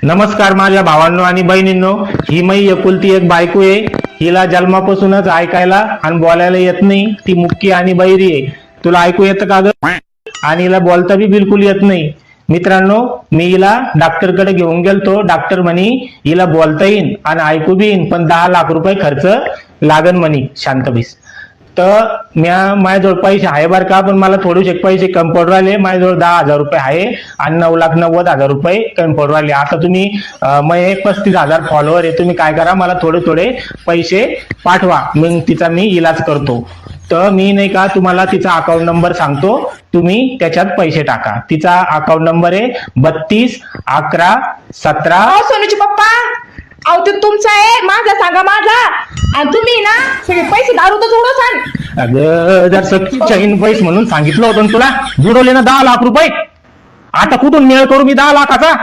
नमस्कार माझ्या भावांनो आणि बहिणींनो, ही मै एकुलती एक बायको आहे. हिला जन्मापासूनच ऐकायला आणि बोलायला येत नाही. ती मुक्की आणि बहिरी आहे. तुला ऐकू येतं का ग? आणि हिला बोलता बी बिलकुल येत नाही. मित्रांनो, मी हिला डॉक्टरकडे घेऊन गेलतो. डॉक्टर म्हणी हिला बोलता येईन आणि ऐकू बी येईन, पण 10 लाख रुपये खर्च लागन म्हणी. शांत बैस. तर माझ्याजवळ पैसे आहे बरं का, पण मला थोडेसे पैसे कमी पडू राहिले. माझ्याजवळ 10,000 रुपये आहे आणि 9,90,000 रुपये कमी पडू राहिले. आता तुम्ही मग 35,000 फॉलोअर आहे. तुम्ही काय करा, मला थोडे थोडे पैसे पाठवा, मग तिचा मी इलाज करतो. तर मी नाही का तुम्हाला तिचा अकाउंट नंबर सांगतो, तुम्ही त्याच्यात पैसे टाका. तिचा अकाउंट नंबर आहे 321117. सोनूचे पप्पा, अहो ते तुमचा आहे, माझा सांगा माझा. आणि तुम्ही ना सगळे पैसे दारू तर थोडं सांग. अगं जर सक्की चैन पैसे म्हणून सांगितलं होतं ना तुला, जुडवले ना 10 लाख रुपये. आता कुठून मेळ करू मी 10 लाखाचा?